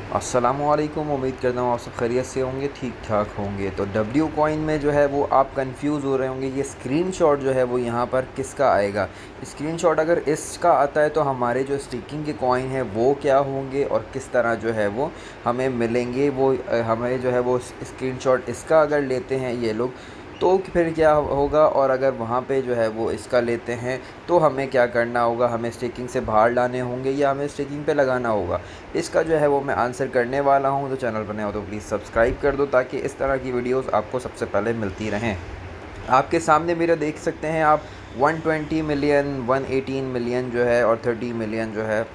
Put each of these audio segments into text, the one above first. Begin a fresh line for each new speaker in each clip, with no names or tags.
अस्सलामुअलैकुम। उम्मीद करता हूँ आप सब खैरियत से होंगे, ठीक ठाक होंगे। तो डब्ल्यू कॉइन में जो है वो आप कंफ्यूज हो रहे होंगे, ये स्क्रीनशॉट जो है वो यहाँ पर किसका आएगा। स्क्रीनशॉट अगर इसका आता है तो हमारे जो स्टेकिंग के कॉइन है वो क्या होंगे और किस तरह जो है वो हमें मिलेंगे। वो हमें जो है वो स्क्रीनशॉट इसका अगर लेते हैं ये लोग तो फिर क्या होगा, और अगर वहाँ पे जो है वो इसका लेते हैं तो हमें क्या करना होगा, हमें स्टेकिंग से बाहर लाने होंगे या हमें स्टेकिंग पे लगाना होगा। इसका जो है वो मैं आंसर करने वाला हूँ। तो चैनल पर नए हो तो प्लीज़ सब्सक्राइब कर दो ताकि इस तरह की वीडियोस आपको सबसे पहले मिलती रहें। आपके सामने मेरा देख सकते हैं आप 120 मिलियन, 118 मिलियन जो है और 30 मिलियन जो है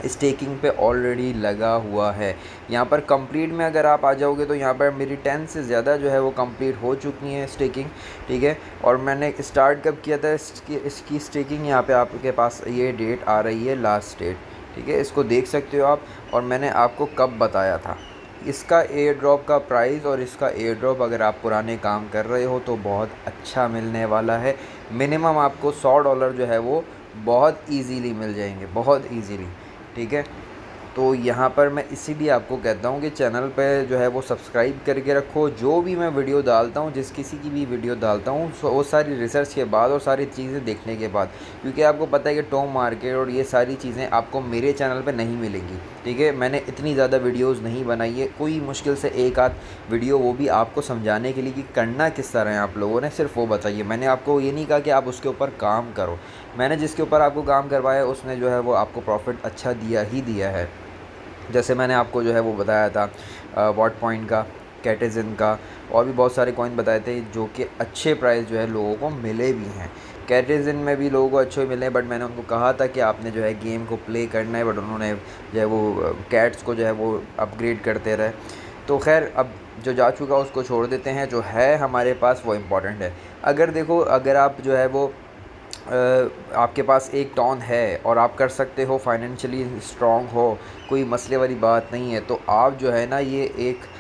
स्टेकिंग पे ऑलरेडी लगा हुआ है। यहाँ पर कंप्लीट में अगर आप आ जाओगे तो यहाँ पर मेरी 10 से ज़्यादा जो है वो कंप्लीट हो चुकी हैं स्टेकिंग, ठीक है। और मैंने स्टार्ट कब किया था इसकी स्टेकिंग, यहाँ पे आपके पास ये डेट आ रही है, लास्ट डेट, ठीक है। इसको देख सकते हो आप, और मैंने आपको कब बताया था इसका एयर ड्रॉप का प्राइस। और इसका एयर ड्रॉप अगर आप पुराने काम कर रहे हो तो बहुत अच्छा मिलने वाला है। मिनिमम आपको $100 जो है वो बहुत इजीली मिल जाएंगे, बहुत इजीली, ठीक है। तो यहाँ पर मैं इसीलिए आपको कहता हूँ कि चैनल पे जो है वो सब्सक्राइब करके रखो। जो भी मैं वीडियो डालता हूँ, जिस किसी की भी वीडियो डालता हूँ, वो सारी रिसर्च के बाद और सारी चीज़ें देखने के बाद, क्योंकि आपको पता है कि टॉप मार्केट और ये सारी चीज़ें आपको मेरे चैनल पे नहीं मिलेंगी, ठीक है। मैंने इतनी ज़्यादा वीडियोज़ नहीं बनाई है, कोई मुश्किल से एक आध वीडियो, वो भी आपको समझाने के लिए कि करना किस तरह है आप लोगों ने, सिर्फ वो बताइए। मैंने आपको ये नहीं कहा कि आप उसके ऊपर काम करो। मैंने जिसके ऊपर आपको काम करवाया उसने जो है वो आपको प्रॉफिट अच्छा दिया ही दिया है। जैसे मैंने आपको जो है वो बताया था वॉट पॉइंट का, कैटेज़न का, और भी बहुत सारे कॉइन बताए थे जो कि अच्छे प्राइस जो है लोगों को मिले भी हैं। कैटेज़न में भी लोगों को अच्छे मिले, बट मैंने उनको कहा था कि आपने जो है गेम को प्ले करना है, बट उन्होंने जो है वो कैट्स को जो है वो अपग्रेड करते रहे। तो खैर, अब जो जा चुका उसको छोड़ देते हैं, जो है हमारे पास वो इम्पॉर्टेंट है। अगर देखो, अगर आप जो है वो आपके पास एक टॉन है और आप कर सकते हो, फाइनेंशियली स्ट्रॉन्ग हो, कोई मसले वाली बात नहीं है, तो आप जो है ना ये एक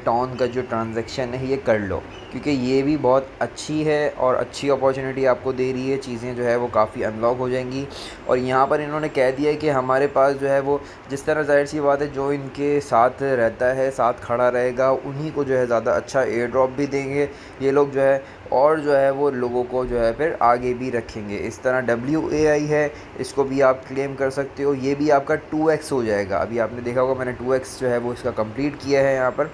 टॉन का जो ट्रांजैक्शन है ये कर लो, क्योंकि ये भी बहुत अच्छी है और अच्छी अपॉर्चुनिटी आपको दे रही है। चीज़ें जो है वो काफ़ी अनलॉक हो जाएंगी। और यहाँ पर इन्होंने कह दिया है कि हमारे पास जो है वो, जिस तरह ज़ाहिर सी बात है, जो इनके साथ रहता है, साथ खड़ा रहेगा, उन्हीं को जो है ज़्यादा अच्छा एयर ड्रॉप भी देंगे ये लोग जो है, और जो है वो लोगों को जो है फिर आगे भी रखेंगे। इस तरह WAI है, इसको भी आप क्लेम कर सकते हो। ये भी आपका 2x हो जाएगा। अभी आपने देखा होगा मैंने 2x जो है वो इसका कंप्लीट किया है यहाँ पर।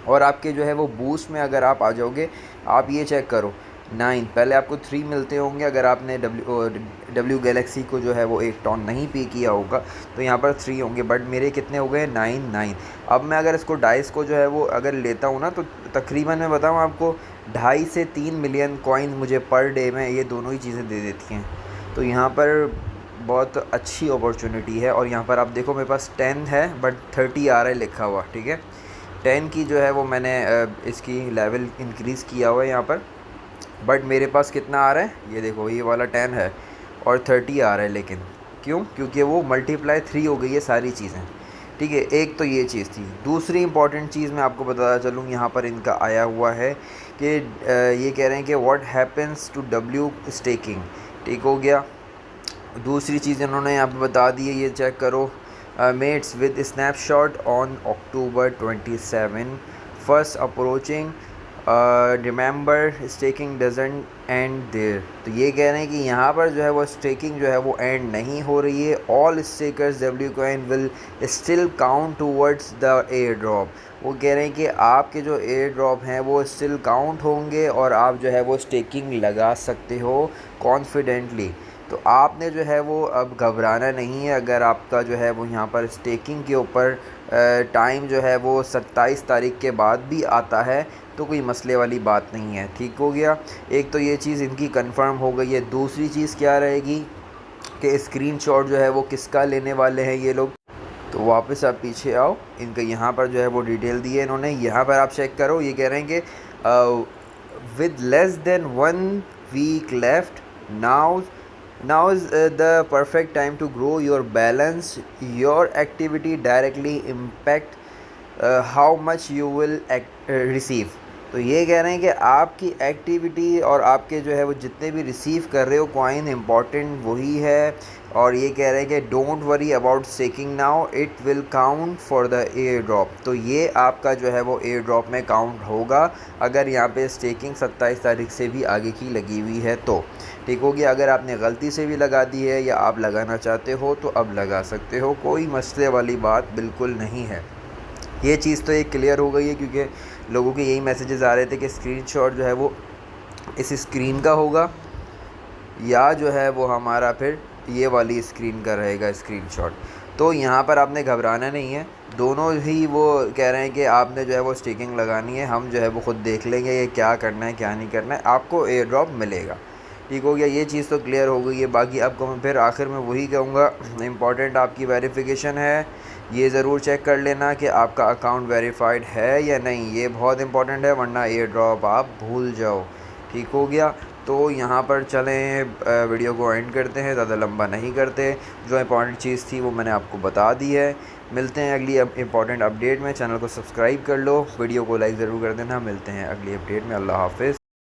और आपके जो है वो बूस्ट में अगर आप आ जाओगे, आप ये चेक करो, 9, पहले आपको 3 मिलते होंगे अगर आपने डब्ल्यू गैलेक्सी को जो है वो एक टॉन नहीं पे किया होगा, तो यहाँ पर 3 होंगे, बट मेरे कितने हो गए, 9। अब मैं अगर इसको डाइस को जो है वो अगर लेता हूँ ना, तो तकरीबन मैं बताऊँ आपको 2.5 से 3 मिलियन कॉइन मुझे पर डे में ये दोनों ही चीज़ें दे देती हैं। तो यहाँ पर बहुत अच्छी अपॉर्चुनिटी है। और यहाँ पर आप देखो मेरे पास 10 है बट 30 आ रहा है लिखा हुआ, ठीक है। 10 की जो है वो मैंने इसकी लेवल इंक्रीज़ किया हुआ है यहाँ पर, बट मेरे पास कितना आ रहा है, ये देखो, ये वाला 10 है और 30 आ रहा है। लेकिन क्यों? क्योंकि वो मल्टीप्लाई 3 हो गई है सारी चीज़ें, ठीक है। एक तो ये चीज़ थी। दूसरी इंपॉर्टेंट चीज़ मैं आपको बताता चलूँ, यहाँ पर इनका आया हुआ है कि ये कह रहे हैं कि what happens to W staking, ठीक हो गया। दूसरी चीज़ इन्होंने यहाँ पे बता दी है, ये चेक करो, mates with snapshot on October 27, first approaching, remember staking doesn't end there. तो ये कह रहे हैं कि यहाँ पर जो है वो स्टेकिंग जो है वो एंड नहीं हो रही है। All stakers W coin will still count towards the air drop. वो कह रहे हैं कि आपके जो एयर ड्रॉप हैं वो स्टिल काउंट होंगे और आप जो है वो स्टेकिंग लगा सकते हो कॉन्फिडेंटली। तो आपने जो है वो अब घबराना नहीं है। अगर आपका जो है वो यहाँ पर स्टेकिंग के ऊपर टाइम जो है वो 27 तारीख के बाद भी आता है तो कोई मसले वाली बात नहीं है, ठीक हो गया। एक तो ये चीज़ इनकी कंफर्म हो गई है। दूसरी चीज़ क्या रहेगी कि स्क्रीनशॉट जो है वो किसका लेने वाले हैं ये लोग। तो वापस आप पीछे आओ, इनका यहाँ पर जो है वो डिटेल दी है इन्होंने। यहाँ पर आप चेक करो, ये कह रहे हैं कि with less than 1 week left, now is the perfect time to grow your balance. Your activity directly impact how much you will receive. तो ये कह रहे हैं कि आपकी एक्टिविटी और आपके जो है वो जितने भी रिसीव कर रहे हो कॉइन, इम्पॉर्टेंट वही है। और ये कह रहे हैं कि don't worry about staking now, it will count for the air drop. तो ये आपका जो है वो एयर ड्रॉप में काउंट होगा अगर यहाँ पे स्टेकिंग 27 तारीख से भी आगे की लगी हुई है तो। ठीक हो गया। अगर आपने गलती से भी लगा दी है या आप लगाना चाहते हो तो अब लगा सकते हो, कोई मसले वाली बात बिल्कुल नहीं है। ये चीज़ तो एक क्लियर हो गई है, क्योंकि लोगों के यही मैसेजेस आ रहे थे कि स्क्रीनशॉट जो है वो इस स्क्रीन का होगा या जो है वो हमारा फिर ये वाली स्क्रीन का रहेगा स्क्रीनशॉट। तो यहाँ पर आपने घबराना नहीं है, दोनों ही वो कह रहे हैं कि आपने जो है वो स्टिकिंग लगानी है, हम जो है वो ख़ुद देख लेंगे ये क्या करना है क्या नहीं करना है, आपको एयर ड्रॉप मिलेगा। ठीक हो गया, ये चीज़ तो क्लियर हो गई है। बाकी आपको मैं फिर आखिर में वही कहूँगा, इम्पॉर्टेंट आपकी वेरिफिकेशन है, ये ज़रूर चेक कर लेना कि आपका अकाउंट वेरीफाइड है या नहीं, ये बहुत इंपॉर्टेंट है, वरना एयर ड्रॉप आप भूल जाओ। ठीक हो गया। तो यहाँ पर चलें वीडियो को एंड करते हैं, ज़्यादा लंबा नहीं करते। जो इंपॉर्टेंट चीज़ थी वो मैंने आपको बता दी है। मिलते हैं अगली इंपॉर्टेंट अपडेट में। चैनल को सब्सक्राइब कर लो, वीडियो को लाइक ज़रूर कर देना। मिलते हैं अगली अपडेट में। अल्लाह हाफ़िज़।